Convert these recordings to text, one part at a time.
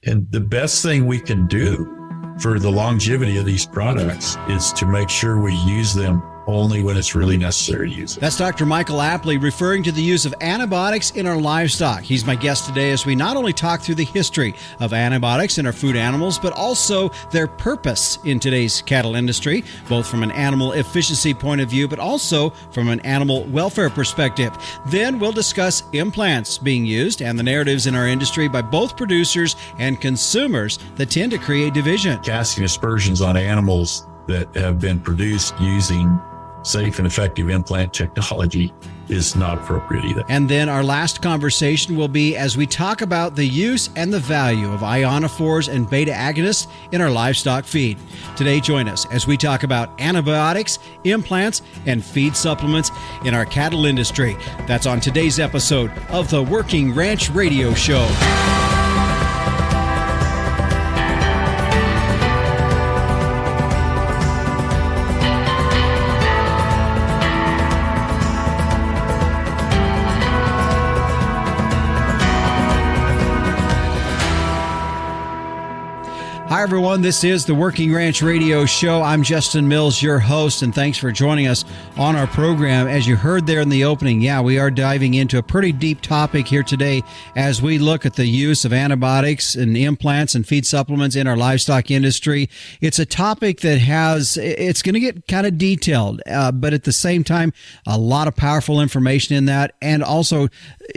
And the best thing we can do for the longevity of these products is to make sure we use them only when it's really necessary to use it. That's Dr. Michael Apley referring to the use of antibiotics in our livestock. He's my guest today as we not only talk through the history of antibiotics in our food animals, but also their purpose in today's cattle industry, both from an animal efficiency point of view, but also from an animal welfare perspective. Then we'll discuss implants being used and the narratives in our industry by both producers and consumers that tend to create division. Casting aspersions on animals that have been produced using safe and effective implant technology is not appropriate either. And then our last conversation will be as we talk about the use and the value of ionophores and beta agonists in our livestock feed. Today, join us as we talk about antibiotics, implants, and feed supplements in our cattle industry. That's on today's episode of the Working Ranch Radio Show. Hi, everyone. This is the Working Ranch Radio Show. I'm Justin Mills, your host, and thanks for joining us on our program. As you heard there in the opening, we are diving into a pretty deep topic here today as we look at the use of antibiotics and implants and feed supplements in our livestock industry. It's a topic that it's going to get kind of detailed, but at the same time, a lot of powerful information in that, and also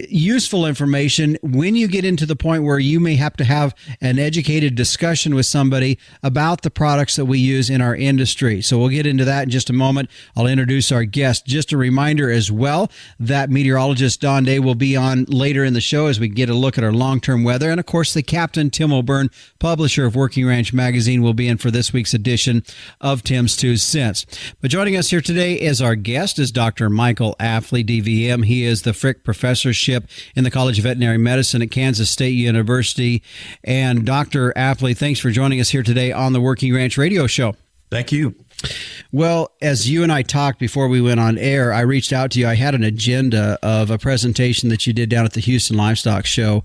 useful information when you get into the point where you may have to have an educated discussion with somebody about the products that we use in our industry. So we'll get into that in just a moment. I'll introduce our guest. Just a reminder as well that meteorologist Don Day will be on later in the show as we get a look at our long-term weather. And of course, the Captain Tim O'Byrne, publisher of Working Ranch Magazine, will be in for this week's edition of Tim's 2 Cents. But joining us here today as our guest is Dr. Michael Apley, DVM. He is the Frick Professorship in the College of Veterinary Medicine at Kansas State University. And Dr. Apley, thanks for joining us here today on the Working Ranch Radio Show. Thank you. Well, as you and I talked before we went on air, I reached out to you. I had an agenda of a presentation that you did down at the Houston Livestock Show,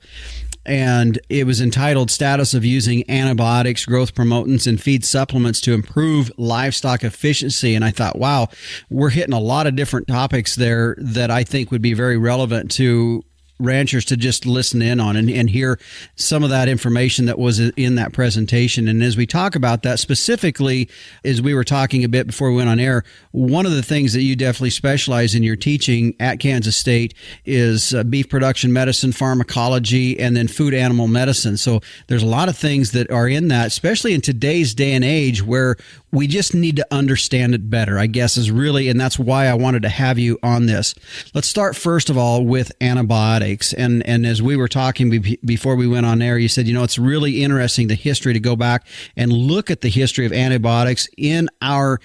and it was entitled Status of Using Antibiotics, Growth Promotants, and Feed Supplements to Improve Livestock Efficiency. And I thought, wow, we're hitting a lot of different topics there that I think would be very relevant to ranchers to just listen in on and hear some of that information that was in that presentation. And as we talk about that specifically, as we were talking a bit before we went on air, one of the things that you definitely specialize in your teaching at Kansas State is beef production medicine, pharmacology, and then food animal medicine. So there's a lot of things that are in that, especially in today's day and age where we just need to understand it better, I guess, is really, and that's why I wanted to have you on this. Let's start first of all with antibiotics. And as we were talking before we went on air, you said, it's really interesting, the history, to go back and look at the history of antibiotics in our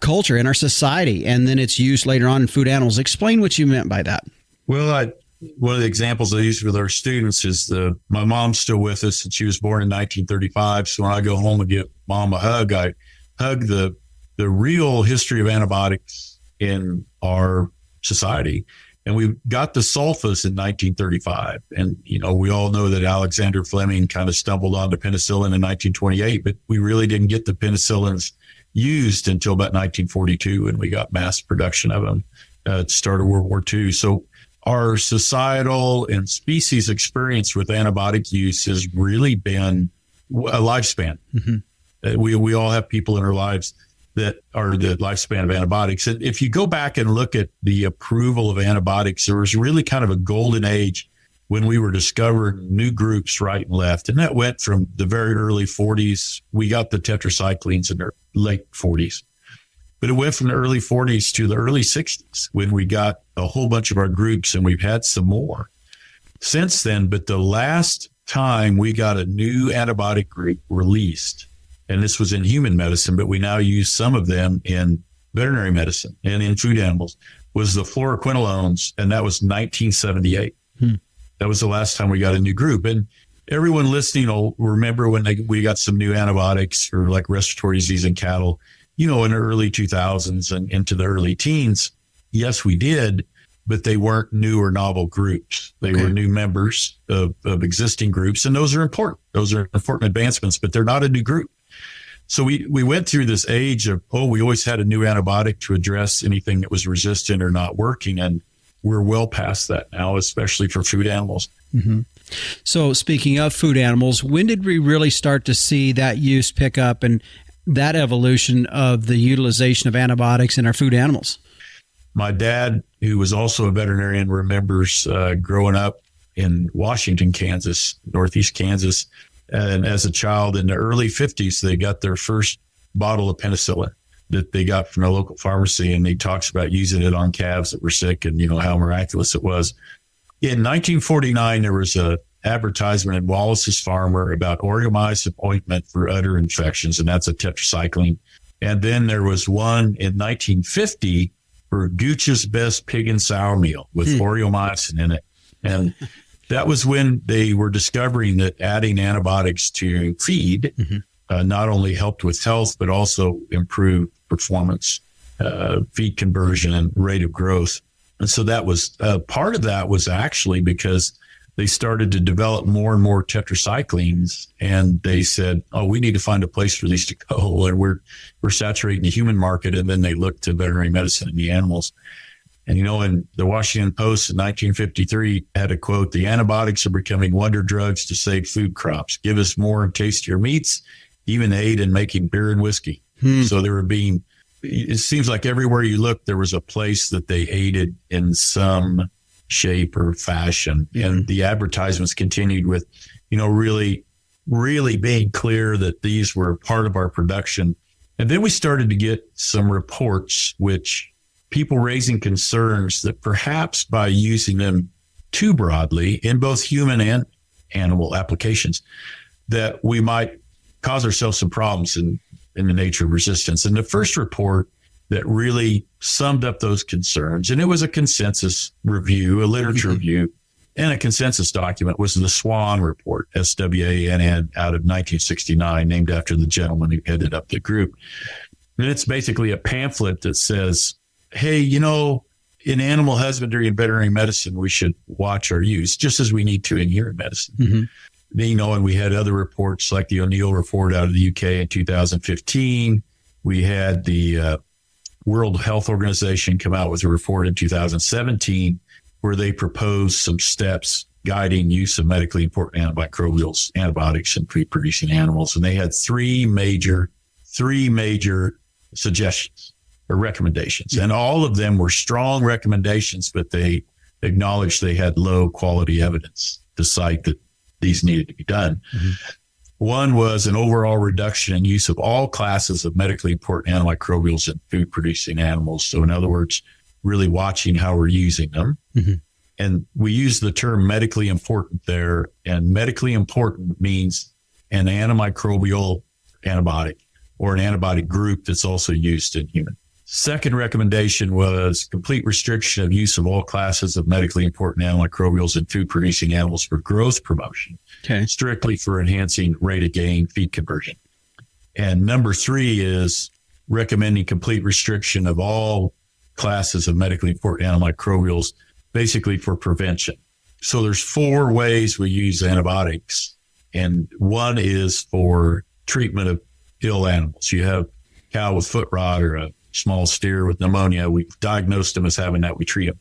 culture, in our society, and then its use later on in food animals. Explain what you meant by that. Well, one of the examples I use with our students is my mom's still with us, and she was born in 1935. So when I go home and give Mom a hug, I hug the real history of antibiotics in our society. And we got the sulfas in 1935. And, we all know that Alexander Fleming kind of stumbled onto penicillin in 1928, but we really didn't get the penicillins used until about 1942 when we got mass production of them at the start of World War II. So our societal and species experience with antibiotic use has really been a lifespan. Mm-hmm. We all have people in our lives that are the lifespan of antibiotics. And if you go back and look at the approval of antibiotics, there was really kind of a golden age when we were discovering new groups right and left. And that went from the very early 40s. We got the tetracyclines in the late 40s. But it went from the early 40s to the early 60s when we got a whole bunch of our groups, and we've had some more since then. But the last time we got a new antibiotic group released, and this was in human medicine, but we now use some of them in veterinary medicine and in food animals, was the fluoroquinolones, and that was 1978. That was the last time we got a new group. And everyone listening will remember when we got some new antibiotics for like respiratory disease in cattle, in the early 2000s and into the early teens. Yes, we did. but they weren't new or novel groups. They were new members of existing groups, and those are important. Those are important advancements, but they're not a new group. So we went through this age of, we always had a new antibiotic to address anything that was resistant or not working, and we're well past that now, especially for food animals. Mm-hmm. So speaking of food animals, when did we really start to see that use pick up and that evolution of the utilization of antibiotics in our food animals? My dad, who was also a veterinarian, remembers growing up in Washington, Kansas, Northeast Kansas. And as a child in the early 50s, they got their first bottle of penicillin that they got from a local pharmacy. And he talks about using it on calves that were sick and, how miraculous it was. In 1949, there was a advertisement in Wallace's Farmer about Oreomycin ointment for udder infections, and that's a tetracycline. And then there was one in 1950 for Gooch's Best Pig and Sour Meal with Oreomycin in it. And that was when they were discovering that adding antibiotics to feed not only helped with health, but also improved performance, feed conversion, and rate of growth. And so that was part of that was actually because they started to develop more and more tetracyclines, and they said, we need to find a place for these to go, and we're saturating the human market. And then they looked to veterinary medicine in the animals. And, in the Washington Post in 1953 had a quote, "The antibiotics are becoming wonder drugs to save food crops. Give us more and tastier meats, even aid in making beer and whiskey." So they were it seems like everywhere you look, there was a place that they aided in some shape or fashion. And the advertisements continued with, really, really being clear that these were part of our production. And then we started to get some reports, which people raising concerns that perhaps by using them too broadly in both human and animal applications, that we might cause ourselves some problems in the nature of resistance. And the first report that really summed up those concerns, and it was a consensus review, a literature review, and a consensus document, was the SWAN report, SWANN, out of 1969, named after the gentleman who headed up the group. And it's basically a pamphlet that says, hey, in animal husbandry and veterinary medicine, we should watch our use, just as we need to in human medicine. And we had other reports like the O'Neill report out of the UK in 2015. We had the World Health Organization come out with a report in 2017 where they proposed some steps guiding use of medically important antimicrobials, antibiotics in food-producing animals. And they had three major suggestions or recommendations. And all of them were strong recommendations, but they acknowledged they had low quality evidence to cite that these needed to be done. One was an overall reduction in use of all classes of medically important antimicrobials in food-producing animals. So in other words, really watching how we're using them. And we use the term medically important there, and medically important means an antimicrobial antibiotic or an antibiotic group that's also used in humans. Second recommendation was complete restriction of use of all classes of medically important antimicrobials in food-producing animals for growth promotion, strictly for enhancing rate of gain, feed conversion. And number 3 is recommending complete restriction of all classes of medically important antimicrobials, basically for prevention. So there's 4 ways we use antibiotics, and one is for treatment of ill animals. You have a cow with foot rot or a small steer with pneumonia. We've diagnosed them as having that. We treat them.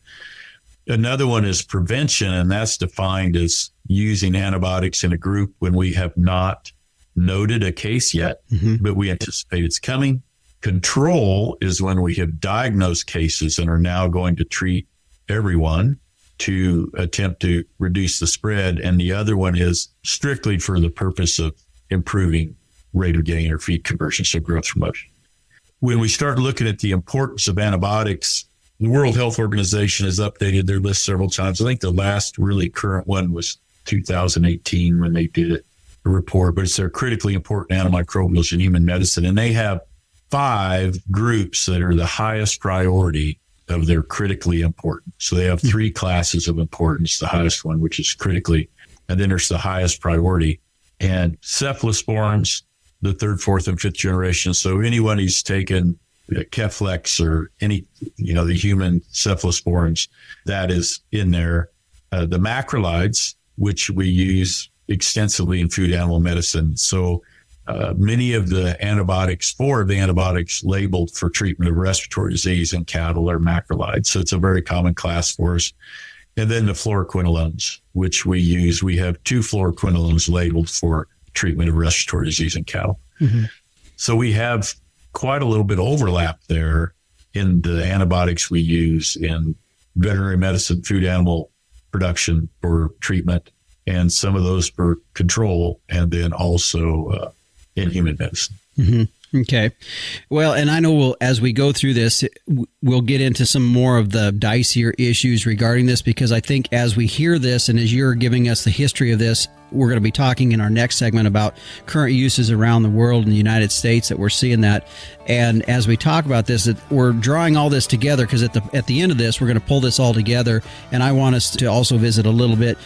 Another one is prevention, and that's defined as using antibiotics in a group when we have not noted a case yet, but we anticipate it's coming. Control is when we have diagnosed cases and are now going to treat everyone to attempt to reduce the spread. And the other one is strictly for the purpose of improving rate of gain or feed conversion, so growth promotion. When we start looking at the importance of antibiotics, the World Health Organization has updated their list several times. I think the last really current one was 2018 when they did a report, but it's their critically important antimicrobials in human medicine. And they have 5 groups that are the highest priority of their critically important. So they have 3 classes of importance, the highest one, which is critically, and then there's the highest priority. And cephalosporins, the 3rd, 4th, and 5th generation. So anyone who's taken Keflex or any, the human cephalosporins, that is in there. The macrolides, which we use extensively in food animal medicine. So many of the antibiotics, 4 of the antibiotics labeled for treatment of respiratory disease in cattle are macrolides. So it's a very common class for us. And then the fluoroquinolones, which we use. We have 2 fluoroquinolones labeled for treatment of respiratory disease in cattle. Mm-hmm. So we have quite a little bit of overlap there in the antibiotics we use in veterinary medicine, food animal production for treatment, and some of those for control, and then also in human medicine. Mm-hmm. Okay. Well, and I know as we go through this, we'll get into some more of the dicier issues regarding this, because I think as we hear this and as you're giving us the history of this, we're going to be talking in our next segment about current uses around the world in the United States that we're seeing that. And as we talk about this, we're drawing all this together because at the end of this, we're going to pull this all together. And I want us to also visit a little bit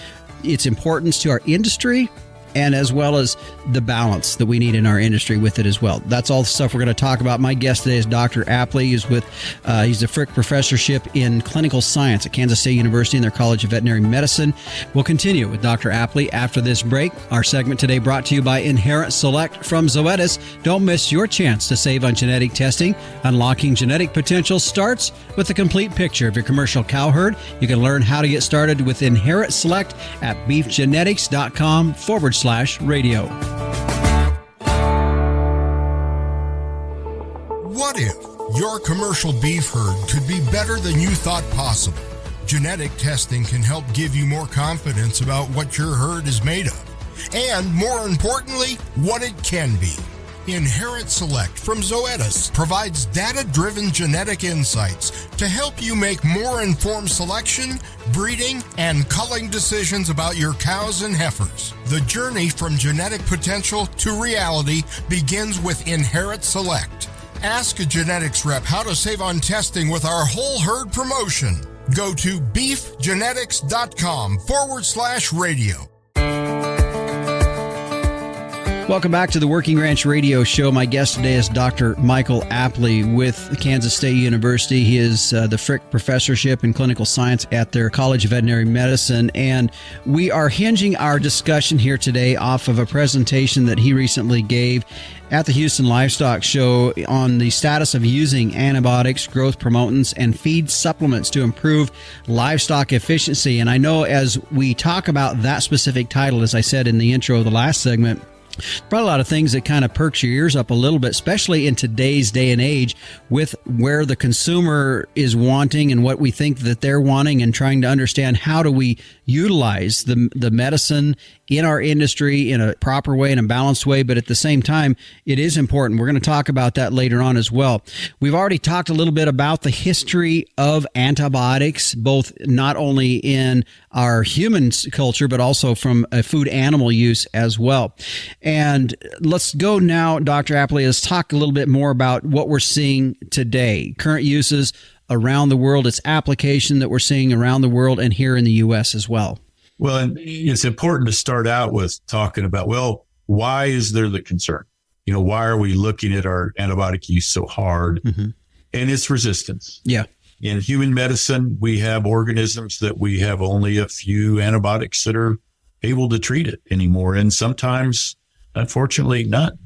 its importance to our industry, and as well as the balance that we need in our industry with it as well. That's all the stuff we're going to talk about. My guest today is Dr. Apley. He's the Frick Professorship in Clinical Science at Kansas State University in their College of Veterinary Medicine. We'll continue with Dr. Apley after this break. Our segment today brought to you by Inherent Select from Zoetis. Don't miss your chance to save on genetic testing. Unlocking genetic potential starts with a complete picture of your commercial cow herd. You can learn how to get started with Inherent Select at beefgenetics.com/radio. What if your commercial beef herd could be better than you thought possible? Genetic testing can help give you more confidence about what your herd is made of, and more importantly, what it can be. Inherent Select from Zoetis provides data-driven genetic insights to help you make more informed selection, breeding, and culling decisions about your cows and heifers. The journey from genetic potential to reality begins with Inherent Select. Ask a genetics rep how to save on testing with our whole herd promotion. Go to beefgenetics.com/radio. Welcome back to the Working Ranch Radio Show. My guest today is Dr. Michael Apley with Kansas State University. He is the Frick Professorship in Clinical Science at their College of Veterinary Medicine. And we are hinging our discussion here today off of a presentation that he recently gave at the Houston Livestock Show on the status of using antibiotics, growth promotants, and feed supplements to improve livestock efficiency. And I know as we talk about that specific title, as I said in the intro of the last segment, probably a lot of things that kind of perks your ears up a little bit, especially in today's day and age with where the consumer is wanting and what we think that they're wanting, and trying to understand how do we utilize the medicine in our industry in a proper way, in a balanced way. But at the same time, it is important. We're going to talk about that later on as well. We've already talked a little bit about the history of antibiotics, both not only in our human culture, but also from a food animal use as well. And let's go now, Dr. Apley, let's talk a little bit more about what we're seeing today, current uses around the world, its application that we're seeing around the world and here in the U.S. as well. Well, and it's important to start out with talking about, well, why is there the concern? Why are we looking at our antibiotic use so hard? Mm-hmm. And it's resistance. Yeah. In human medicine, we have organisms that we have only a few antibiotics that are able to treat it anymore. And sometimes, unfortunately, none.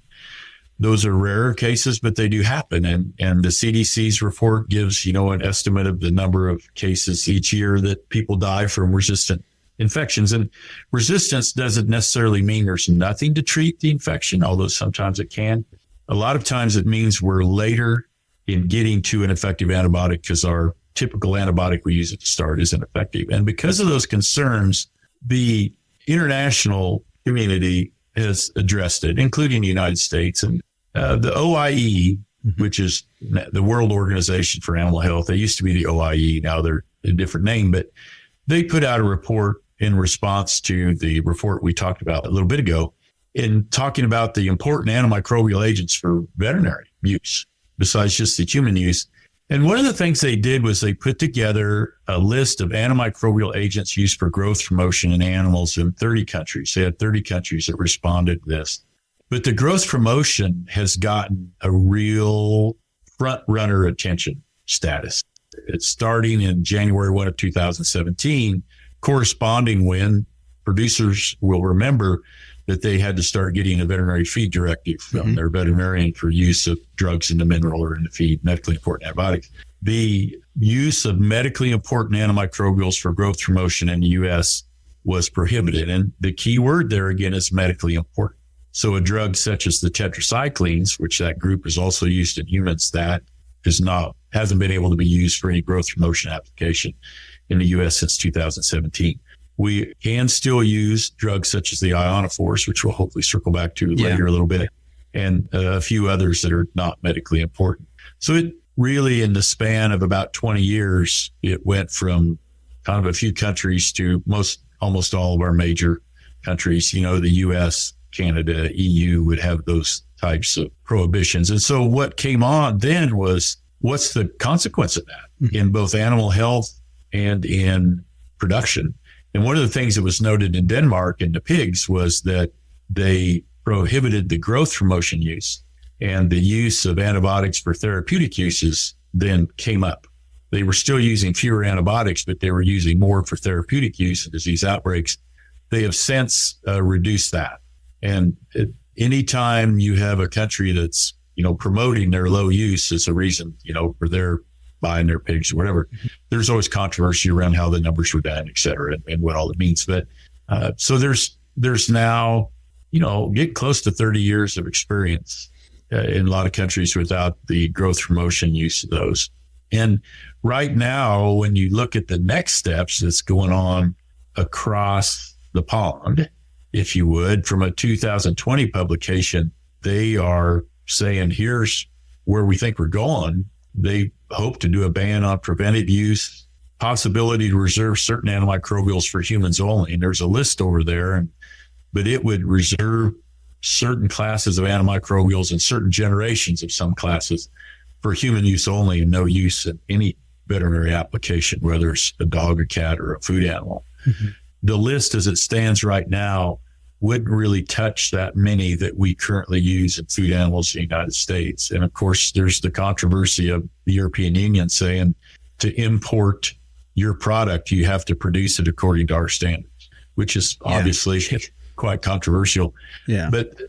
Those are rarer cases, but they do happen. And the CDC's report gives, an estimate of the number of cases each year that people die from resistant infections. And resistance doesn't necessarily mean there's nothing to treat the infection, although sometimes it can. A lot of times it means we're later in getting to an effective antibiotic because our typical antibiotic we use at the start isn't effective. And because of those concerns, the international community has addressed it, including the United States. And the OIE, which is the World Organization for Animal Health, they used to be the OIE, now they're a different name, but they put out a report in response to the report we talked about a little bit ago in talking about the important antimicrobial agents for veterinary use, besides just the human use. And one of the things they did was they put together a list of antimicrobial agents used for growth promotion in animals in 30 countries. They had 30 countries that responded to this. But the growth promotion has gotten a real front runner attention status. It's starting in January 1 of 2017, corresponding when producers will remember that they had to start getting a veterinary feed directive from their veterinarian for use of drugs in the mineral or in the feed, medically important antibiotics. The use of medically important antimicrobials for growth promotion in the U.S. was prohibited. And the key word there again is medically important. So a drug such as the tetracyclines, which that group is also used in humans, that hasn't been able to be used for any growth promotion application in the U.S. since 2017. We can still use drugs such as the ionophores, which we'll hopefully circle back to later a little bit, and a few others that are not medically important. So it really, in the span of about 20 years, it went from kind of a few countries to almost all of our major countries. You know, the U.S., Canada, EU would have those types of prohibitions. And so what came on then was, what's the consequence of that in both animal health and in production? And one of the things that was noted in Denmark in the pigs was that they prohibited the growth promotion use, and the use of antibiotics for therapeutic uses then came up. They were still using fewer antibiotics, but they were using more for therapeutic use in disease outbreaks. They have since reduced that. And anytime you have a country that's, promoting their low use as a reason, for their buying their pigs or whatever, there's always controversy around how the numbers were done, et cetera, and what all it means. But so there's now, get close to 30 years of experience in a lot of countries without the growth promotion use of those. And right now, when you look at the next steps that's going on across the pond, if you would, from a 2020 publication, they are saying, here's where we think we're going. They hope to do a ban on preventive use, possibility to reserve certain antimicrobials for humans only. And there's a list over there, but it would reserve certain classes of antimicrobials and certain generations of some classes for human use only, and no use in any veterinary application, whether it's a dog, a cat, or a food animal. The list as it stands right now wouldn't really touch that many that we currently use in food animals in the United States. And of course, there's the controversy of the European Union saying to import your product, you have to produce it according to our standards, which is obviously quite controversial. Yeah. But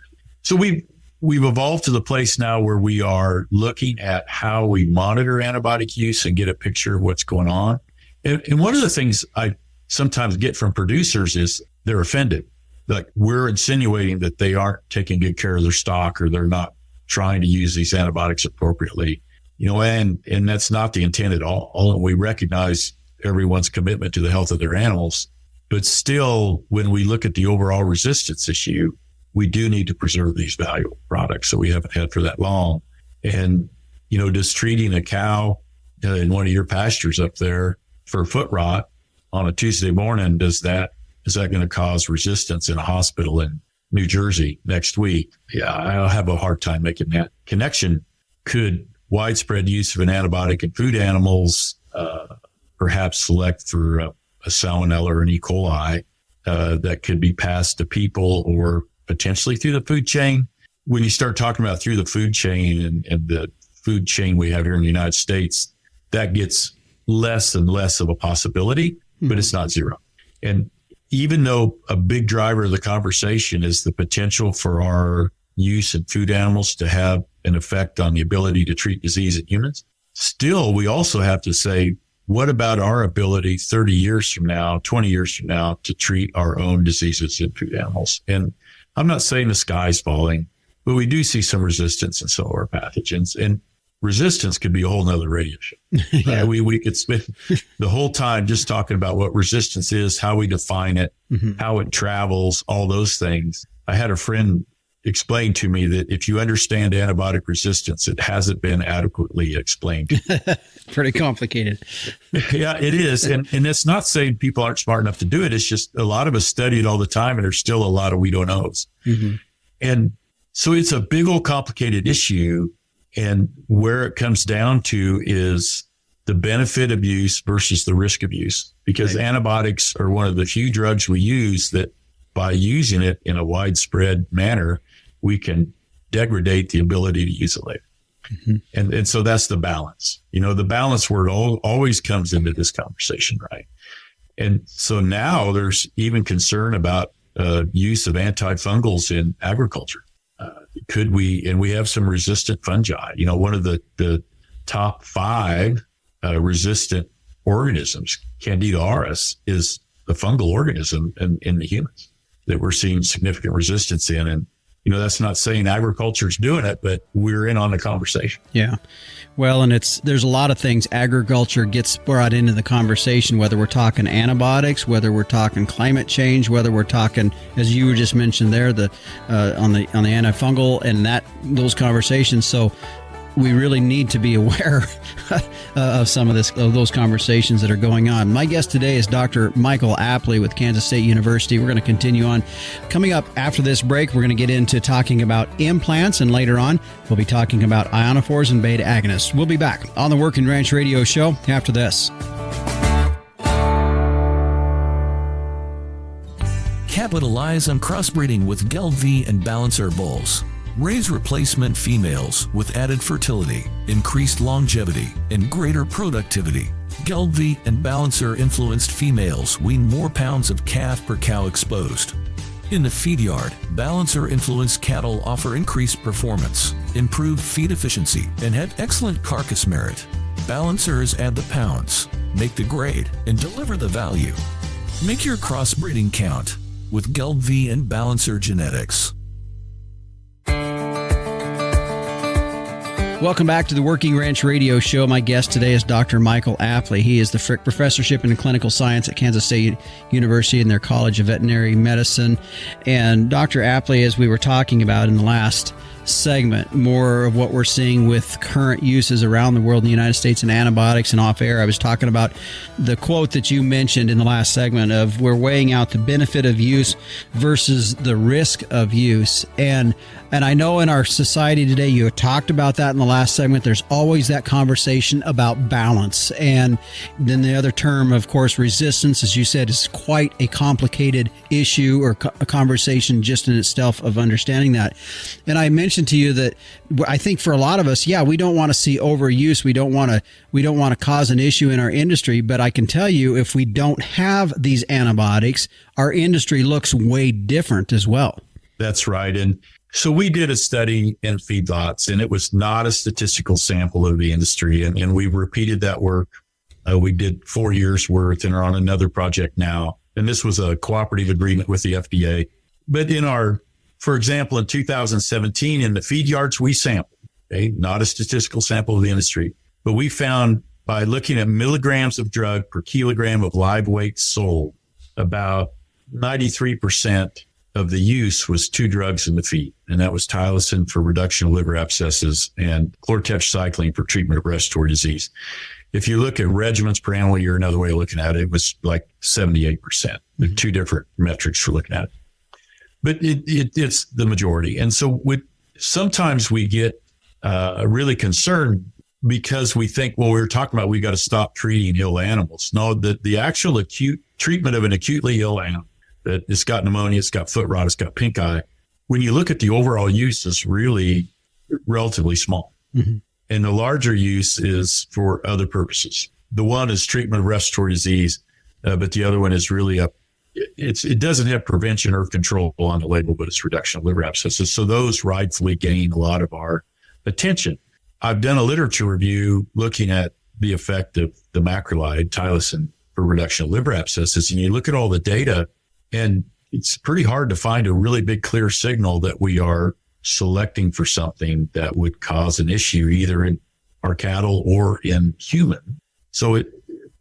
so we've evolved to the place now where we are looking at how we monitor antibiotic use and get a picture of what's going on. And one of the things I sometimes get from producers is they're offended. Like, we're insinuating that they aren't taking good care of their stock, or they're not trying to use these antibiotics appropriately, and that's not the intent at all. We recognize everyone's commitment to the health of their animals, but still, when we look at the overall resistance issue, we do need to preserve these valuable products that we haven't had for that long. And, just treating a cow in one of your pastures up there for foot rot on a Tuesday morning, is that going to cause resistance in a hospital in New Jersey next week? Yeah, I'll have a hard time making that connection. Could widespread use of an antibiotic in food animals perhaps select for a salmonella or an E. coli that could be passed to people or potentially through the food chain? When you start talking about through the food chain and the food chain we have here in the United States, that gets less and less of a possibility, but it's not zero. And even though a big driver of the conversation is the potential for our use in food animals to have an effect on the ability to treat disease in humans, still, we also have to say, what about our ability 30 years from now, 20 years from now, to treat our own diseases in food animals? And I'm not saying the sky's falling, but we do see some resistance in some of our pathogens. And resistance could be a whole nother radio show. Yeah. We could spend the whole time just talking about what resistance is, how we define it, how it travels, all those things. I had a friend explain to me that if you understand antibiotic resistance, it hasn't been adequately explained. Pretty complicated. Yeah, it is. And it's not saying people aren't smart enough to do it. It's just a lot of us study it all the time, and there's still a lot of we don't knows. And so it's a big old complicated issue. And where it comes down to is the benefit of use versus the risk of use, because antibiotics are one of the few drugs we use that by using it in a widespread manner, we can degrade the ability to use it later. And so that's the balance. The balance word always comes into this conversation, right? And so now there's even concern about use of antifungals in agriculture. Could we, and we have some resistant fungi. One of the top 5 resistant organisms, Candida auris, is the fungal organism in the humans that we're seeing significant resistance in. And, that's not saying agriculture's doing it, but we're in on the conversation. Yeah. Well, and there's a lot of things agriculture gets brought into the conversation, whether we're talking antibiotics, whether we're talking climate change, whether we're talking, as you just mentioned there, on the antifungal and those conversations. So we really need to be aware of some of those conversations that are going on. My guest today is Dr. Michael Apley with Kansas State University. We're going to continue on. Coming up after this break, we're going to get into talking about implants, and later on, we'll be talking about ionophores and beta agonists. We'll be back on the Working Ranch Radio Show after this. Capitalize on crossbreeding with Geld-V and Balancer bulls. Raise replacement females with added fertility, increased longevity, and greater productivity. Geld-V and Balancer influenced females wean more pounds of calf per cow exposed. In the feed yard, Balancer influenced cattle offer increased performance, improved feed efficiency, and have excellent carcass merit. Balancers add the pounds, make the grade, and deliver the value. Make your crossbreeding count with Geld-V and Balancer genetics. Welcome back to the Working Ranch Radio Show. My guest today is Dr. Michael Apley. He is the Frick Professorship in Clinical Science at Kansas State University in their College of Veterinary Medicine. And Dr. Apley, as we were talking about in the last segment, more of what we're seeing with current uses around the world in the United States in antibiotics, and off air, I was talking about the quote that you mentioned in the last segment of we're weighing out the benefit of use versus the risk of use. And I know in our society today, you talked about that in the last segment, there's always that conversation about balance. And then the other term, of course, resistance, as you said, is quite a complicated issue or a conversation just in itself of understanding that. And I mentioned to you that I think for a lot of us, we don't want to see overuse. We don't want to cause an issue in our industry. But I can tell you, if we don't have these antibiotics, our industry looks way different as well. That's right. And so we did a study in feedlots, and it was not a statistical sample of the industry. And we repeated that work. We did 4 years worth and are on another project now. And this was a cooperative agreement with the FDA. But for example, in 2017, in the feed yards we sampled, not a statistical sample of the industry, but we found by looking at milligrams of drug per kilogram of live weight sold, about 93% of the use was 2 drugs in the feed. And that was tylosin for reduction of liver abscesses and chlortetracycline for treatment of respiratory disease. If you look at regimens per animal year, another way of looking at it, it was like 78%. There are 2 different metrics for looking at it. But it's the majority. And so sometimes we get really concerned because we think, well, we were talking about we got to stop treating ill animals. No, the actual acute treatment of an acutely ill animal, that it's got pneumonia, it's got foot rot, it's got pink eye, when you look at the overall use, it's really relatively small. Mm-hmm. And the larger use is for other purposes. The one is treatment of respiratory disease, but the other one is really it doesn't have prevention or control on the label, but it's reduction of liver abscesses. So those rightfully gain a lot of our attention. I've done a literature review looking at the effect of the macrolide, tylosin, for reduction of liver abscesses. And you look at all the data, and it's pretty hard to find a really big, clear signal that we are selecting for something that would cause an issue either in our cattle or in human. So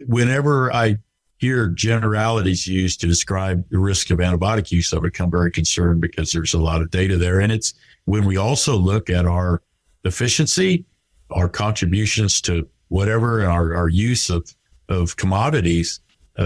whenever I hear generalities used to describe the risk of antibiotic use, I become very concerned because there's a lot of data there. And it's when we also look at our efficiency, our contributions to whatever, and our use of commodities,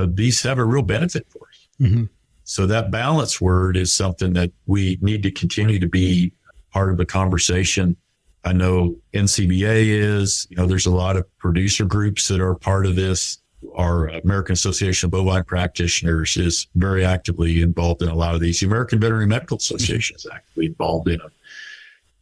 these have a real benefit for us. Mm-hmm. So that balance word is something that we need to continue to be part of the conversation. I know NCBA is, there's a lot of producer groups that are part of this. Our American Association of Bovine Practitioners is very actively involved in a lot of these. The American Veterinary Medical Association is actively involved in them.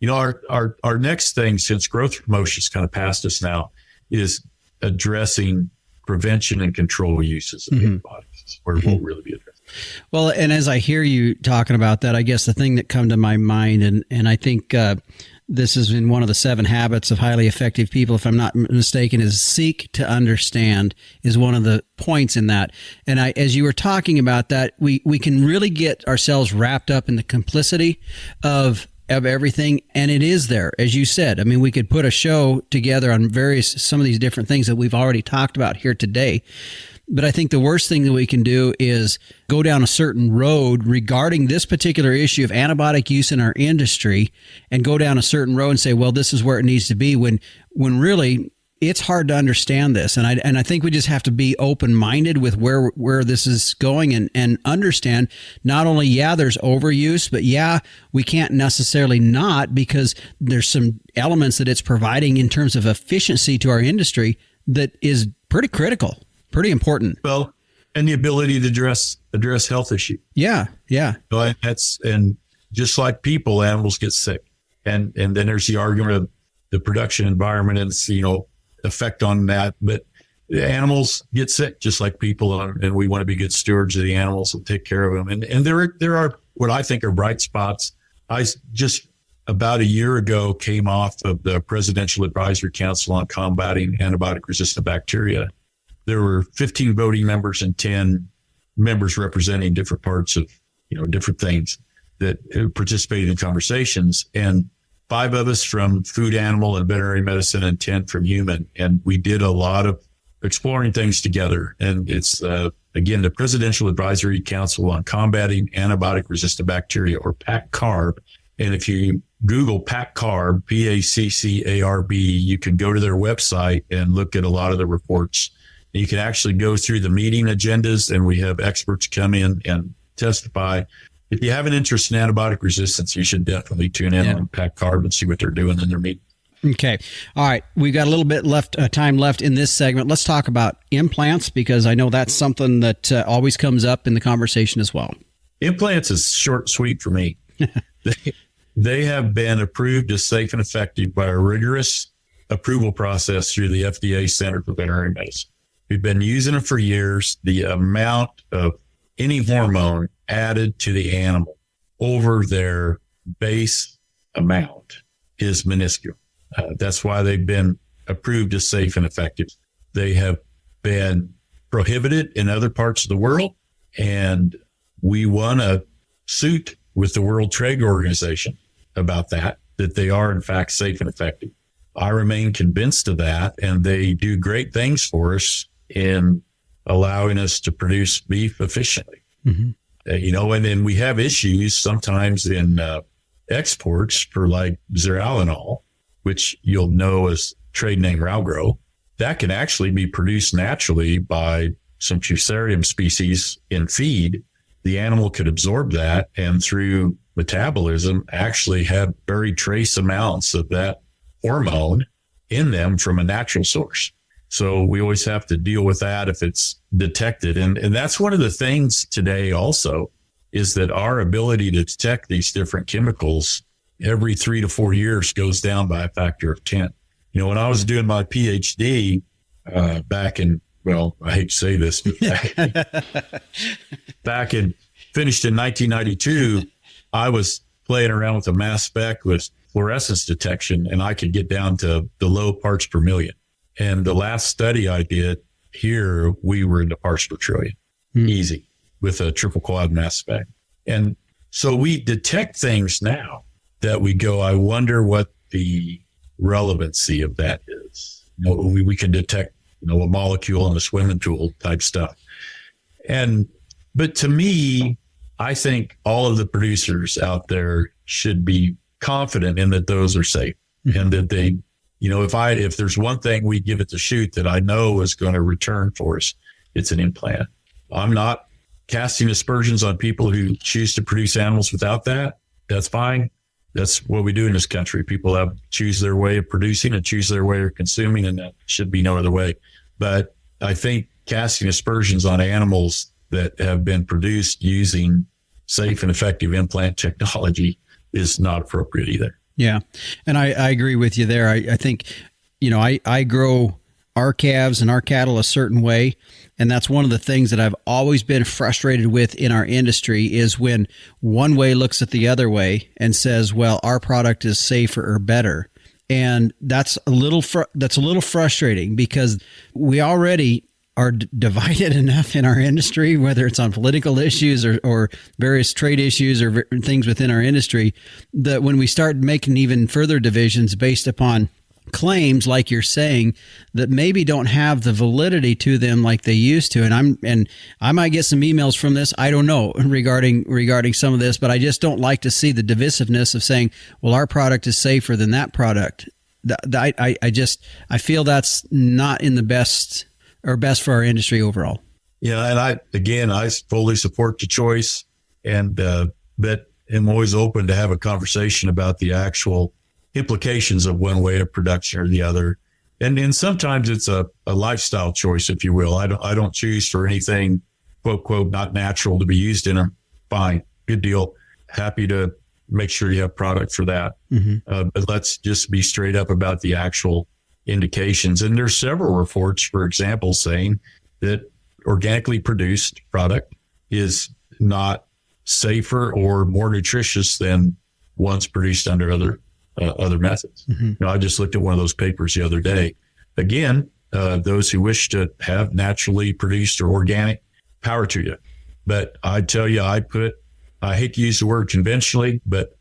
our next thing, since growth promotion's kind of past us now, is addressing prevention and control uses of antibiotics, where we'll really be addressing. Well, and as I hear you talking about that, I guess the thing that come to my mind, and I think this is in one of the 7 habits of highly effective people, if I'm not mistaken, is seek to understand is one of the points in that. And as you were talking about that, we can really get ourselves wrapped up in the complicity of everything. And it is there, as you said. I mean, we could put a show together on some of these different things that we've already talked about here today. But I think the worst thing that we can do is go down a certain road regarding this particular issue of antibiotic use in our industry and go down a certain road and say, well, this is where it needs to be, when really it's hard to understand this. And I think we just have to be open-minded with where this is going and understand not only, there's overuse, but we can't necessarily not, because there's some elements that it's providing in terms of efficiency to our industry that is pretty critical. Pretty important. Well, and the ability to address health issues. Yeah. So and just like people, animals get sick, and then there's the argument of the production environment and its effect on that. But the animals get sick just like people, and we want to be good stewards of the animals and take care of them. And there are what I think are bright spots. I just about a year ago came off of the Presidential Advisory Council on Combating Antibiotic-Resistant Bacteria. There were 15 voting members and 10 members representing different parts of, different things that participated in conversations. And 5 of us from food, animal, and veterinary medicine, and 10 from human. And we did a lot of exploring things together. And it's, again, the Presidential Advisory Council on Combating Antibiotic-Resistant Bacteria, or PACCARB. And if you Google PACCARB, PACCARB, you can go to their website and look at a lot of the reports. You can actually go through the meeting agendas, and we have experts come in and testify. If you have an interest in antibiotic resistance, you should definitely tune in on PACCARB and see what they're doing in their meeting. Okay. All right. We've got a little bit time left in this segment. Let's talk about implants, because I know that's something that always comes up in the conversation as well. Implants is short and sweet for me. They have been approved as safe and effective by a rigorous approval process through the FDA Center for Veterinary Medicine. We've been using them for years. The amount of any hormone added to the animal over their base amount is minuscule. That's why they've been approved as safe and effective. They have been prohibited in other parts of the world, and we won a suit with the World Trade Organization about that they are in fact safe and effective. I remain convinced of that, and they do great things for us in allowing us to produce beef efficiently. And then we have issues sometimes in exports for like zearalenol, which you'll know as trade name Ralgro. That can actually be produced naturally by some Fusarium species in feed. The animal could absorb that, and through metabolism actually have very trace amounts of that hormone in them from a natural source. So we always have to deal with that if it's detected. And that's one of the things today also, is that our ability to detect these different chemicals every 3 to 4 years goes down by a factor of 10. When I was doing my PhD back in, well, I hate to say this, but finished in 1992, I was playing around with a mass spec with fluorescence detection, and I could get down to the low parts per million. And the last study I did here, we were in the parts per trillion, easy, with a triple quad mass spec. And so we detect things now that we go, I wonder what the relevancy of that is. We can detect, a molecule in a swimming pool type stuff. But to me, I think all of the producers out there should be confident in that those are safe, and that they, if there's one thing we give it to shoot that I know is going to return for us, it's an implant. I'm not casting aspersions on people who choose to produce animals without that. That's fine. That's what we do in this country. People choose their way of producing and choose their way of consuming, and that should be no other way. But I think casting aspersions on animals that have been produced using safe and effective implant technology is not appropriate either. Yeah. And I agree with you there. I think, I grow our calves and our cattle a certain way. And that's one of the things that I've always been frustrated with in our industry is when one way looks at the other way and says, well, our product is safer or better. And that's a little frustrating because we already are divided enough in our industry, whether it's on political issues or various trade issues or things within our industry, that when we start making even further divisions based upon claims, like you're saying, that maybe don't have the validity to them like they used to. And I might get some emails from this, I don't know, regarding some of this, but I just don't like to see the divisiveness of saying, well, our product is safer than that product. I feel that's not in the best for our industry overall. Yeah, and I fully support the choice, and but am always open to have a conversation about the actual implications of one way of production or the other. And sometimes it's a lifestyle choice, if you will. I don't choose for anything, quote, not natural to be used in them. Fine, good deal. Happy to make sure you have product for that. Mm-hmm. But let's just be straight up about the actual indications. And there's several reports, for example, saying that organically produced product is not safer or more nutritious than ones produced under other methods. Mm-hmm. I just looked at one of those papers the other day. Again, those who wish to have naturally produced or organic, power to you. But I tell you, I hate to use the word conventionally, but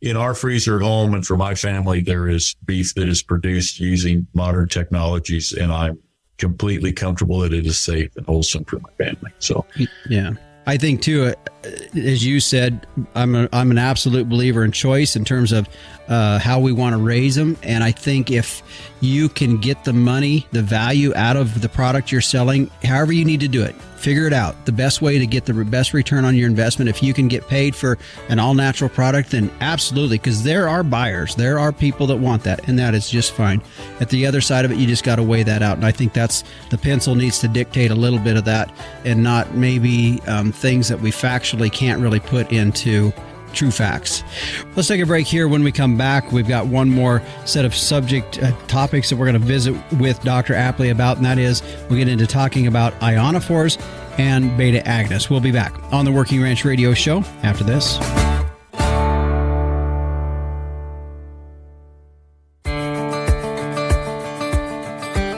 in our freezer at home and for my family, there is beef that is produced using modern technologies, and I'm completely comfortable that it is safe and wholesome for my family. So, yeah. I think too, as you said, I'm an absolute believer in choice in terms of how we want to raise them. And I think if you can get the money, the value out of the product you're selling, however you need to do it, figure it out. The best way to get the best return on your investment, if you can get paid for an all-natural product, then absolutely, because there are buyers. There are people that want that, and that is just fine. At the other side of it, you just got to weigh that out. And I think that's the pencil needs to dictate a little bit of that and not maybe things that we factually can't really put into true facts. Let's take a break here. When we come back, we've got one more set of subject topics that we're going to visit with Dr. Apley about, and that is we'll get into talking about ionophores and beta agonists. We'll be back on the Working Ranch Radio Show after this.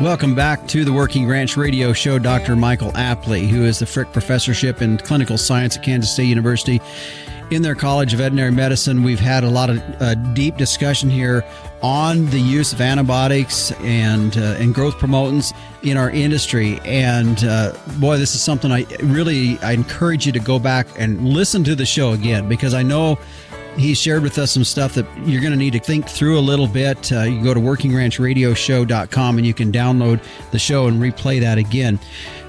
Welcome back to the Working Ranch Radio Show. Dr. Michael Apley, who is the Frick Professorship in Clinical Science at Kansas State University in their College of Veterinary Medicine. We've had a lot of deep discussion here on the use of antibiotics and growth promotants in our industry. And boy, this is something I encourage you to go back and listen to the show again, because I know he shared with us some stuff that you're going to need to think through a little bit. You go to workingranchradioshow.com and you can download the show and replay that again.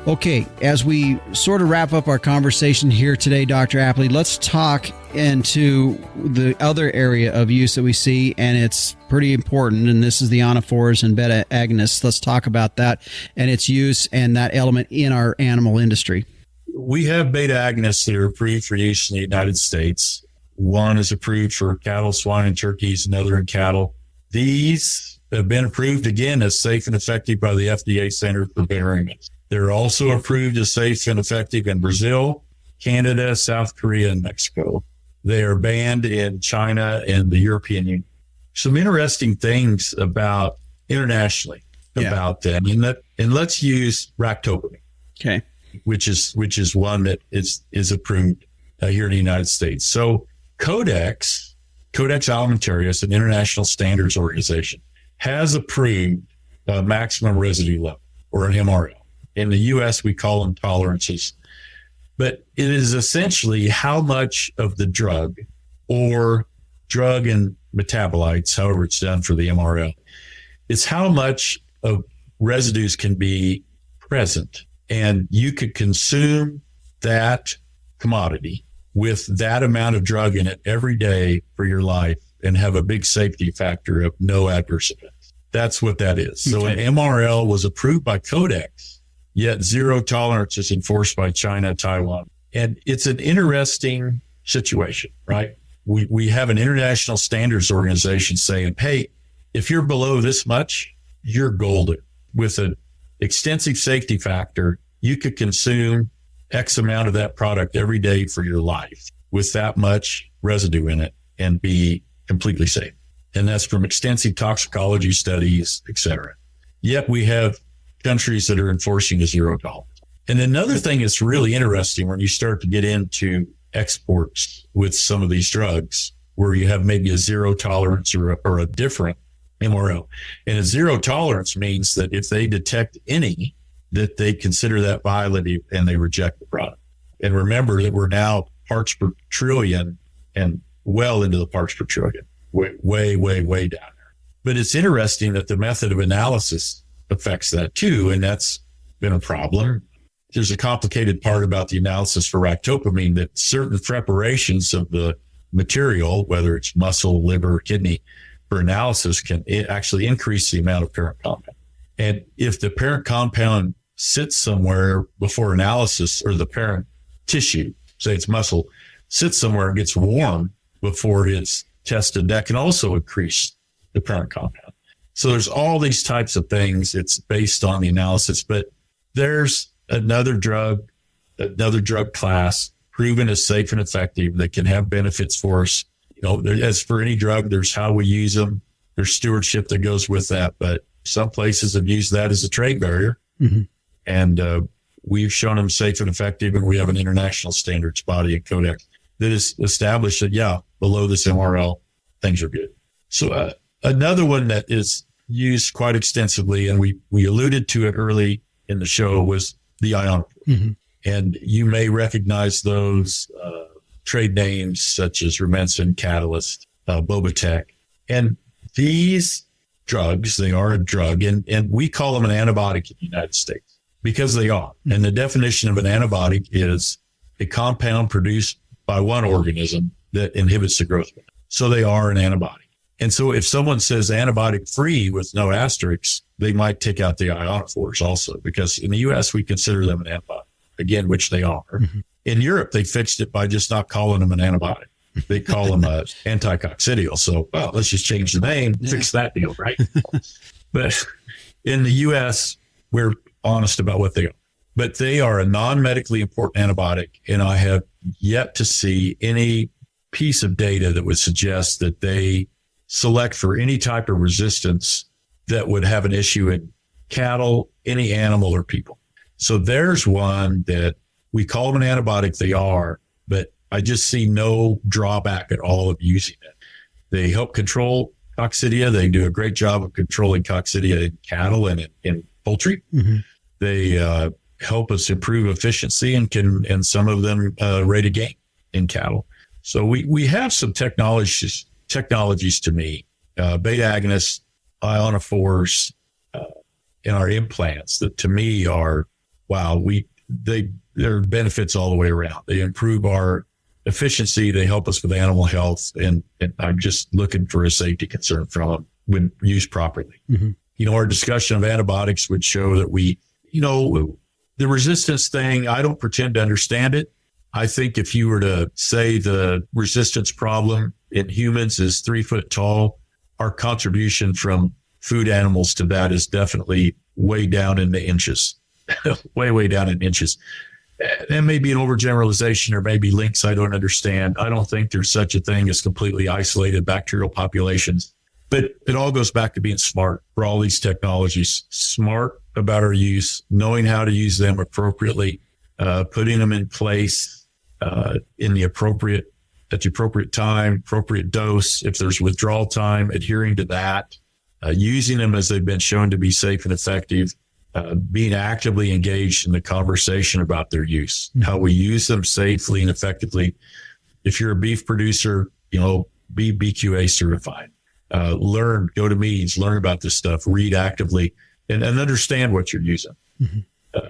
Okay, as we sort of wrap up our conversation here today, Dr. Apley, let's talk into the other area of use that we see, and it's pretty important, and this is the ionophores and beta agonists. Let's talk about that and its use and that element in our animal industry. We have beta agonists that are approved for use in the United States. One is approved for cattle, swine, and turkeys, another in cattle. These have been approved, again, as safe and effective by the FDA Center for Veterinary. They're also approved as safe and effective in Brazil, Canada, South Korea, and Mexico. They are banned in China and the European Union. Some interesting things about internationally about them. And let's use ractopamine, okay, which is one that is approved here in the United States. So Codex Alimentarius, an international standards organization, has approved a maximum residue level, or an MRL. In the U.S., we call them tolerances. But it is essentially how much of the drug or drug and metabolites, however it's done for the MRL, it's how much of residues can be present. And you could consume that commodity with that amount of drug in it every day for your life and have a big safety factor of no adverse effects. That's what that is. So an MRL was approved by Codex, yet zero tolerance is enforced by China, Taiwan. And it's an interesting situation, right? we have an international standards organization saying, hey, if you're below this much, you're golden. With an extensive safety factor, you could consume X amount of that product every day for your life with that much residue in it and be completely safe. And that's from extensive toxicology studies, et cetera. Yet we have countries that are enforcing a zero tolerance. And another thing that's really interesting when you start to get into exports with some of these drugs, where you have maybe a zero tolerance or a different MRL. And a zero tolerance means that if they detect any, that they consider that violative and they reject the product. And remember that we're now parts per trillion and well into the parts per trillion, way down there. But it's interesting that the method of analysis affects that too. And that's been a problem. There's a complicated part about the analysis for ractopamine, that certain preparations of the material, whether it's muscle, liver, kidney, for analysis can actually increase the amount of parent compound. And if the parent compound sits somewhere before analysis, or the parent tissue, say it's muscle, sits somewhere and gets warm before it's tested, that can also increase the parent compound. So there's all these types of things. It's based on the analysis, but there's another drug class proven as safe and effective that can have benefits for us. You know, as for any drug, there's how we use them. There's stewardship that goes with that, but some places have used that as a trade barrier. Mm-hmm. And we've shown them safe and effective, and we have an international standards body and codex that is established that, yeah, below this MRL, things are good. So another one that is used quite extensively, and we alluded to it early in the show, was the ionophores. Mm-hmm. And you may recognize those trade names such as Rumensin, Catalyst, Bobatec. And these drugs, they are a drug, and we call them an antibiotic in the United States because they are. Mm-hmm. And the definition of an antibiotic is a compound produced by one organism that inhibits the growth. So they are an antibiotic. And so if someone says antibiotic free with no asterisks, they might take out the ionophores also, because in the U.S., we consider them an antibiotic, again, which they are. Mm-hmm. In Europe, they fixed it by just not calling them an antibiotic. They call them anticoccidial. So, well, let's just change the name, fix that deal, right? But in the U.S., we're honest about what they are. But they are a non-medically important antibiotic, and I have yet to see any piece of data that would suggest that they select for any type of resistance that would have an issue in cattle, any animal, or people. So there's one that we call them an antibiotic. They are, but I just see no drawback at all of using it. They help control coccidia. They do a great job of controlling coccidia in cattle and in poultry. Mm-hmm. They help us improve efficiency and some of them rate of gain in cattle. So we have some technologies to me, beta agonists, ionophores, and our implants that to me are, wow, there are benefits all the way around. They improve our efficiency. They help us with animal health. And I'm just looking for a safety concern from them when used properly. Mm-hmm. You know, our discussion of antibiotics would show that the resistance thing, I don't pretend to understand it. I think if you were to say the resistance problem in humans is 3 foot tall, our contribution from food animals to that is definitely way down in the inches, way down in inches. That may be an overgeneralization or maybe links I don't understand. I don't think there's such a thing as completely isolated bacterial populations, but it all goes back to being smart for all these technologies, smart about our use, knowing how to use them appropriately, putting them in place at the appropriate time, appropriate dose. If there's withdrawal time, adhering to that, using them as they've been shown to be safe and effective, being actively engaged in the conversation about their use, how we use them safely and effectively. If you're a beef producer, be BQA certified, go to meetings, learn about this stuff, read actively, and understand what you're using. Mm-hmm.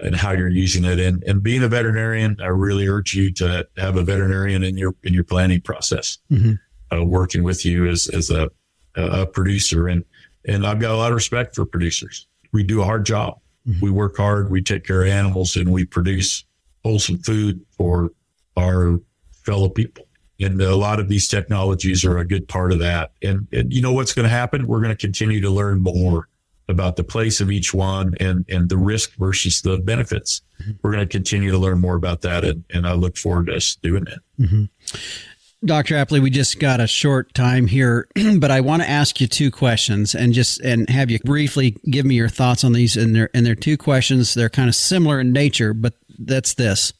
And how you're using it. And being a veterinarian, I really urge you to have a veterinarian in your planning process, mm-hmm. Working with you as a producer. And I've got a lot of respect for producers. We do a hard job. Mm-hmm. We work hard. We take care of animals, and we produce wholesome food for our fellow people. And a lot of these technologies are a good part of that. And you know what's going to happen? We're going to continue to learn more about the place of each one and the risk versus the benefits. We're going to continue to learn more about that. And I look forward to us doing that. Mm-hmm. Dr. Apley, we just got a short time here, but I want to ask you two questions and have you briefly give me your thoughts on these. And they're two questions. They're kind of similar in nature, but that's this.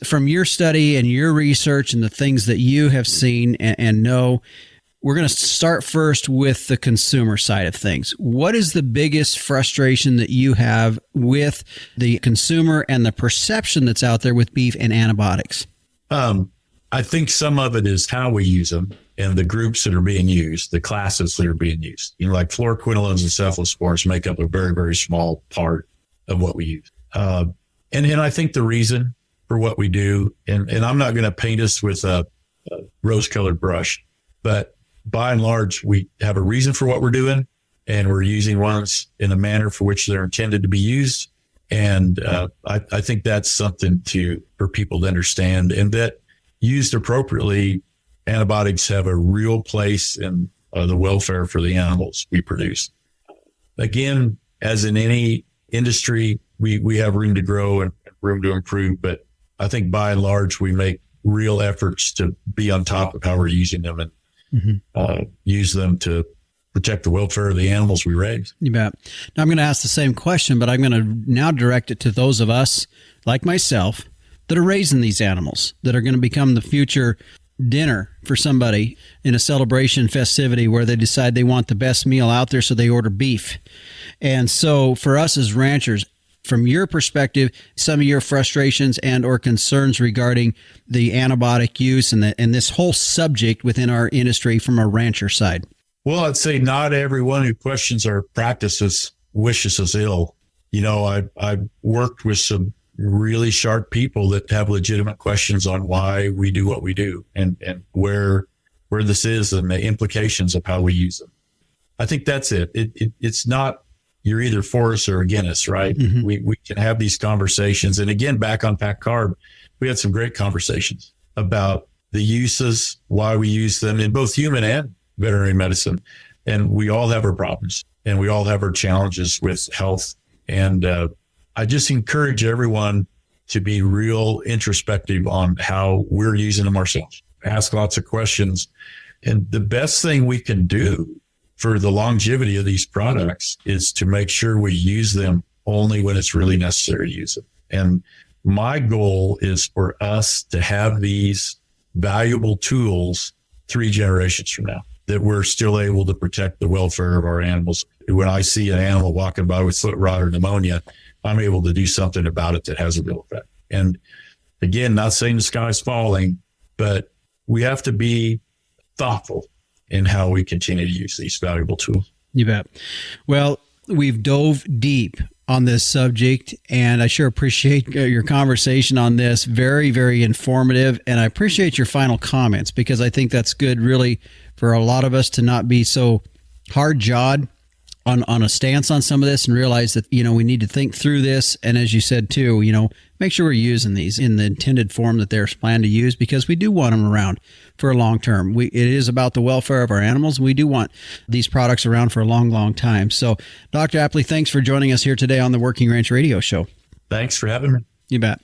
From your study and your research and the things that you have seen and know, we're going to start first with the consumer side of things. What is the biggest frustration that you have with the consumer and the perception that's out there with beef and antibiotics? I think some of it is how we use them and the groups that are being used, the classes that are being used. You know, like fluoroquinolones and cephalosporins make up a very, very small part of what we use. And I think the reason for what we do, and I'm not going to paint us with a rose-colored brush, but by and large, we have a reason for what we're doing, and we're using ones in a manner for which they're intended to be used. And I think that's something for people to understand, and that used appropriately, antibiotics have a real place in the welfare for the animals we produce. Again, as in any industry, we have room to grow and room to improve, but I think by and large, we make real efforts to be on top of how we're using them and use them to protect the welfare of the animals we raise. You bet. Now, I'm going to ask the same question, but I'm going to now direct it to those of us, like myself, that are raising these animals, that are going to become the future dinner for somebody in a celebration festivity where they decide they want the best meal out there, so they order beef. And so for us as ranchers, from your perspective, some of your frustrations and or concerns regarding the antibiotic use and this whole subject within our industry from a rancher side? Well, I'd say not everyone who questions our practices wishes us ill. You know, I've worked with some really sharp people that have legitimate questions on why we do what we do and where this is and the implications of how we use them. I think that's it. It's not you're either for us or against us, right? Mm-hmm. We can have these conversations. And again, back on Pack Carb, we had some great conversations about the uses, why we use them in both human and veterinary medicine. And we all have our problems and we all have our challenges with health. And I just encourage everyone to be real introspective on how we're using them ourselves. Ask lots of questions. And the best thing we can do for the longevity of these products is to make sure we use them only when it's really necessary to use them. And my goal is for us to have these valuable tools 3 generations from now, that we're still able to protect the welfare of our animals. When I see an animal walking by with foot rot or pneumonia, I'm able to do something about it that has a real effect. And again, not saying the sky's falling, but we have to be thoughtful in how we continue to use these valuable tools. You bet. Well, we've dove deep on this subject, and I sure appreciate your conversation on this. Very, very informative, and I appreciate your final comments because I think that's good really for a lot of us to not be so hard-jawed on a stance on some of this and realize that, you know, we need to think through this. And as you said, too, you know, make sure we're using these in the intended form that they're planned to use because we do want them around for a long term. It is about the welfare of our animals. We do want these products around for a long, long time. So, Dr. Apley, thanks for joining us here today on the Working Ranch Radio Show. Thanks for having me. You bet.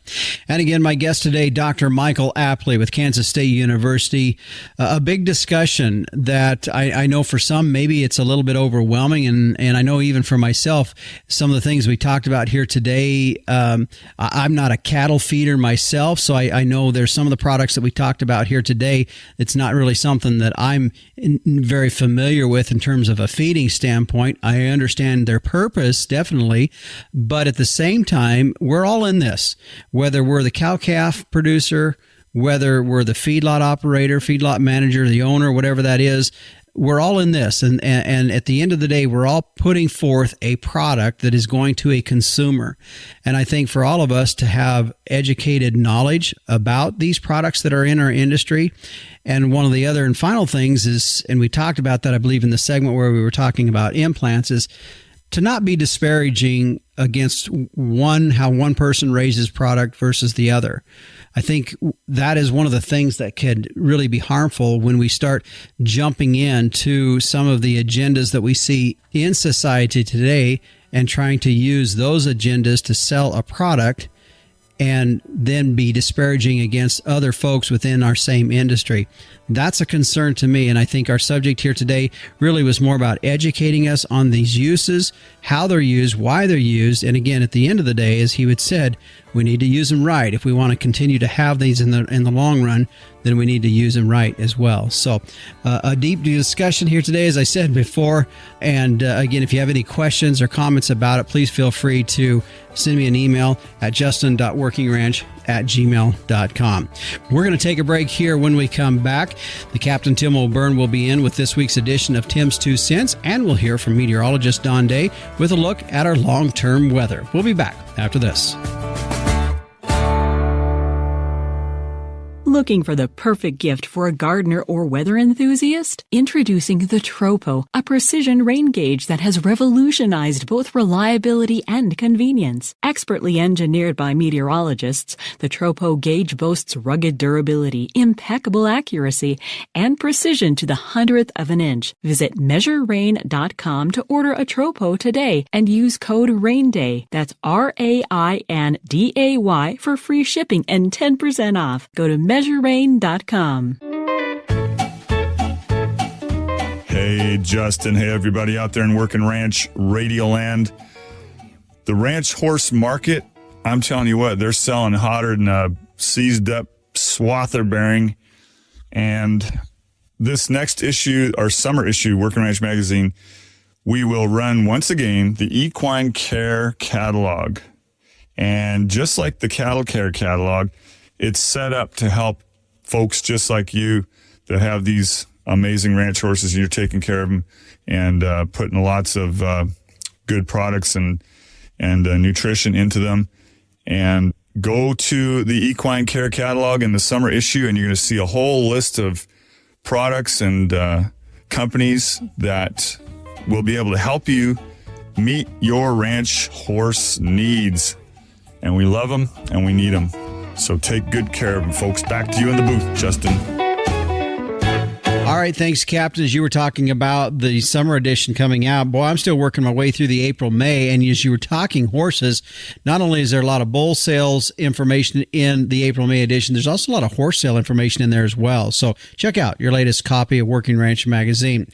And again, my guest today, Dr. Michael Apley with Kansas State University. A big discussion that I know for some, maybe it's a little bit overwhelming. And I know even for myself, some of the things we talked about here today, I'm not a cattle feeder myself. So I know there's some of the products that we talked about here today. It's not really something that I'm very familiar with in terms of a feeding standpoint. I understand their purpose, definitely. But at the same time, we're all in this. Whether we're the cow-calf producer, whether we're the feedlot operator, feedlot manager, the owner, whatever that is, we're all in this. And at the end of the day, we're all putting forth a product that is going to a consumer. And I think for all of us to have educated knowledge about these products that are in our industry. And one of the other and final things is, and we talked about that, I believe, in the segment where we were talking about implants, is to not be disparaging against how one person raises product versus the other. I think that is one of the things that could really be harmful when we start jumping into some of the agendas that we see in society today and trying to use those agendas to sell a product and then be disparaging against other folks within our same industry. That's a concern to me, and I think our subject here today really was more about educating us on these uses, how they're used, why they're used, and again, at the end of the day, as he would said, we need to use them right. If we want to continue to have these in the long run, then we need to use them right as well. So a deep discussion here today, as I said before. And again, if you have any questions or comments about it, please feel free to send me an email at justin.workingranch@gmail.com. We're going to take a break here. When we come back, the Captain Tim O'Byrne will be in with this week's edition of Tim's 2 Cents, and we'll hear from meteorologist Don Day with a look at our long-term weather. We'll be back after this. Looking for the perfect gift for a gardener or weather enthusiast? Introducing the Tropo, a precision rain gauge that has revolutionized both reliability and convenience. Expertly engineered by meteorologists, the Tropo gauge boasts rugged durability, impeccable accuracy, and precision to the 100th of an inch. Visit measurerain.com to order a Tropo today and use code RAINDAY. That's RAINDAY for free shipping and 10% off. Go to measurerain.com. Hey, Justin. Hey, everybody out there in Working Ranch Radio Land. The ranch horse market, I'm telling you what, they're selling hotter than a seized up swather bearing. And this next issue, our summer issue, Working Ranch Magazine, we will run once again the Equine Care Catalog. And just like the Cattle Care Catalog, it's set up to help folks just like you that have these amazing ranch horses. You're taking care of them and putting lots of good products and nutrition into them. And go to the Equine Care Catalog in the summer issue, and you're going to see a whole list of products and companies that will be able to help you meet your ranch horse needs. And we love them and we need them. So take good care of them, folks. Back to you in the booth, Justin. All right, thanks, Captain. As you were talking about the summer edition coming out, boy, I'm still working my way through the April, May, and as you were talking horses, not only is there a lot of bull sales information in the April, May edition, there's also a lot of horse sale information in there as well. So check out your latest copy of Working Ranch Magazine.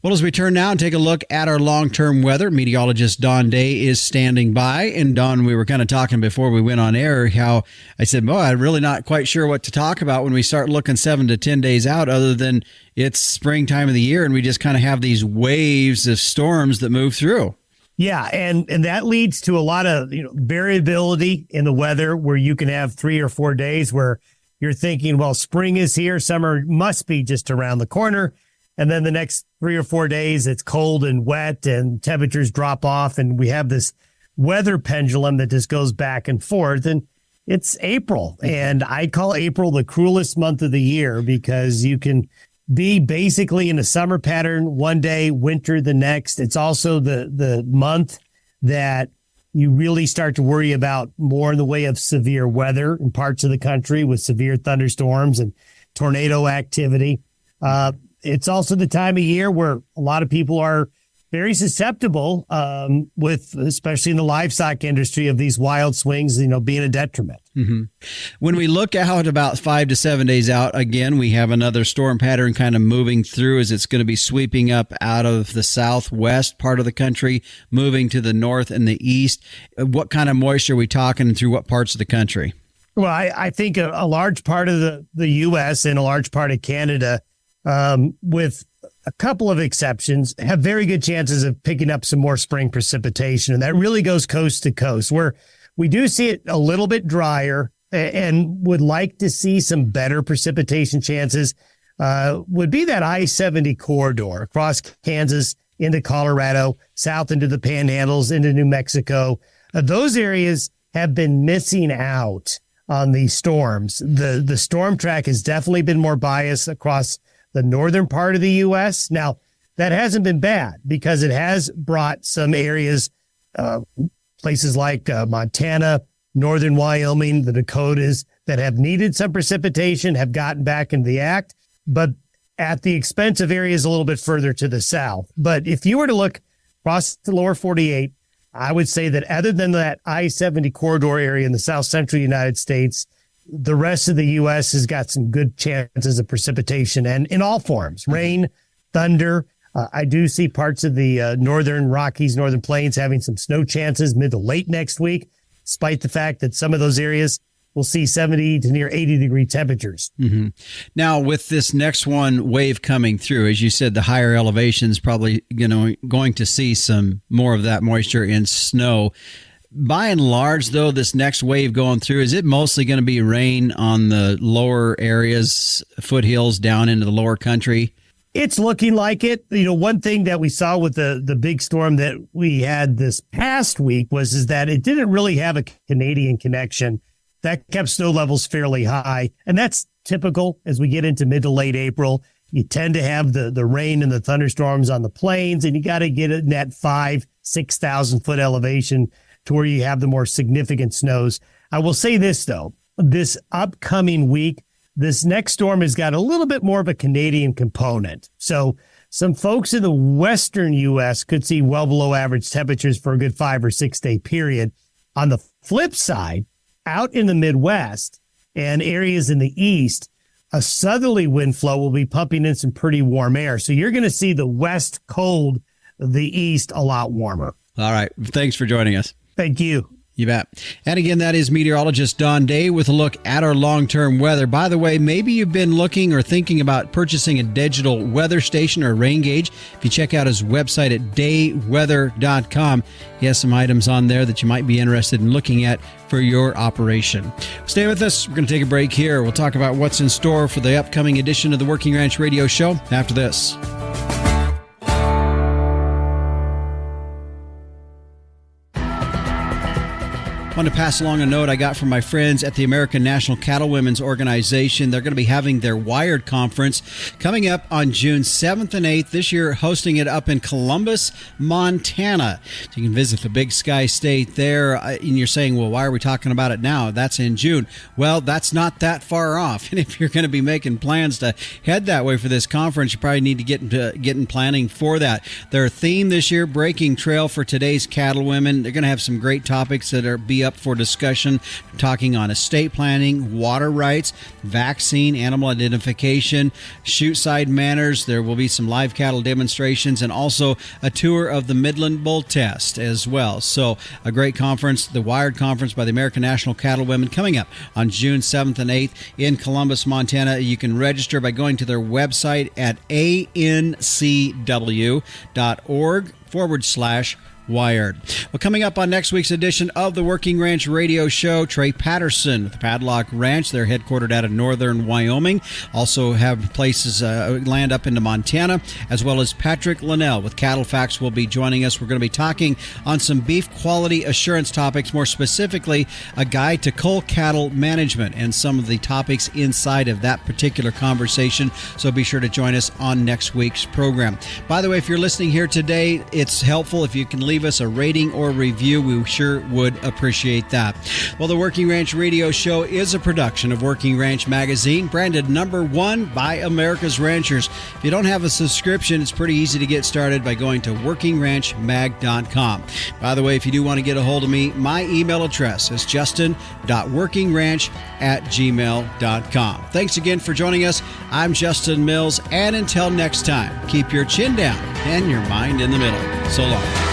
Well, as we turn now and take a look at our long-term weather, meteorologist Don Day is standing by. And Don, we were kind of talking before we went on air how I said, boy, I'm really not quite sure what to talk about when we start looking 7 to 10 days out, other than it's springtime of the year and we just kind of have these waves of storms that move through. Yeah, and that leads to a lot of variability in the weather, where you can have 3 or 4 days where you're thinking, well, spring is here, summer must be just around the corner. And then the next 3 or 4 days, it's cold and wet and temperatures drop off. And we have this weather pendulum that just goes back and forth. And it's April. And I call April the cruelest month of the year, because you can be basically in a summer pattern one day, winter the next. It's also the month that you really start to worry about more in the way of severe weather in parts of the country, with severe thunderstorms and tornado activity. It's also the time of year where a lot of people are very susceptible, with, especially in the livestock industry, of these wild swings, being a detriment. Mm-hmm. When we look out about 5 to 7 days out, again, we have another storm pattern kind of moving through, as it's going to be sweeping up out of the southwest part of the country, moving to the north and the east. What kind of moisture are we talking, and through what parts of the country? Well, I think a large part of the U.S. and a large part of Canada, with a couple of exceptions, have very good chances of picking up some more spring precipitation. And that really goes coast to coast, where we do see it a little bit drier and would like to see some better precipitation chances, would be that I-70 corridor across Kansas into Colorado, south into the Panhandles, into New Mexico. Those areas have been missing out on these storms. The storm track has definitely been more biased across the northern part of the U.S. Now, that hasn't been bad, because it has brought some areas, places like Montana, northern Wyoming, the Dakotas, that have needed some precipitation have gotten back into the act, but at the expense of areas a little bit further to the south. But if you were to look across the lower 48, I would say that other than that I-70 corridor area in the south central United States, the rest of the U.S. has got some good chances of precipitation, and in all forms, rain, thunder. I do see parts of the northern Rockies, northern plains having some snow chances mid to late next week, despite the fact that some of those areas will see 70 to near 80-degree temperatures. Mm-hmm. Now, with this next wave coming through, as you said, the higher elevations probably going to see some more of that moisture in snow. By and large, though, this next wave going through, is it mostly going to be rain on the lower areas, foothills down into the lower country? It's looking like it. One thing that we saw with the big storm that we had this past week is that it didn't really have a Canadian connection. That kept snow levels fairly high. And that's typical as we get into mid to late April. You tend to have the rain and the thunderstorms on the plains, and you got to get it in that 5,000-6,000 foot elevation to where you have the more significant snows. I will say this, though, this upcoming week, this next storm has got a little bit more of a Canadian component. So some folks in the western U.S. could see well below average temperatures for a good 5 or 6 day period. On the flip side, out in the Midwest and areas in the east, a southerly wind flow will be pumping in some pretty warm air. So you're going to see the west cold, the east a lot warmer. All right. Thanks for joining us. Thank you. You bet. And again, that is meteorologist Don Day with a look at our long-term weather. By the way, maybe you've been looking or thinking about purchasing a digital weather station or rain gauge. If you check out his website at dayweather.com, he has some items on there that you might be interested in looking at for your operation. Stay with us. We're going to take a break here. We'll talk about what's in store for the upcoming edition of the Working Ranch Radio Show after this. I want to pass along a note I got from my friends at the American National Cattlewomen's Organization. They're going to be having their Wired Conference coming up on June 7th and 8th. This year, hosting it up in Columbus, Montana. So you can visit the Big Sky State there. And you're saying, well, why are we talking about it now? That's in June. Well, that's not that far off. And if you're going to be making plans to head that way for this conference, you probably need to get in planning for that. Their theme this year, Breaking Trail for Today's Cattlewomen. They're going to have some great topics that are up for discussion, talking on estate planning, water rights, vaccine, animal identification, chute side manners. There will be some live cattle demonstrations and also a tour of the Midland Bull Test as well. So a great conference, the Wired Conference by the American National Cattlewomen, coming up on June 7th and 8th in Columbus, Montana. You can register by going to their website at ancw.org/Wired. Well, coming up on next week's edition of the Working Ranch Radio Show, Trey Patterson with Padlock Ranch. They're headquartered out of northern Wyoming. Also have places land up into Montana, as well as Patrick Linnell with Cattle Facts will be joining us. We're going to be talking on some beef quality assurance topics, more specifically a guide to cull cattle management and some of the topics inside of that particular conversation. So be sure to join us on next week's program. By the way, if you're listening here today, it's helpful if you can leave us a rating or review. We sure would appreciate that. Well, the Working Ranch Radio Show is a production of Working Ranch Magazine, branded #1 by America's Ranchers. If you don't have a subscription, it's pretty easy to get started by going to workingranchmag.com. By the way, if you do want to get a hold of me, my email address is justin.workingranch@gmail.com. Thanks again for joining us. I'm Justin Mills, and until next time, keep your chin down and your mind in the middle. So long.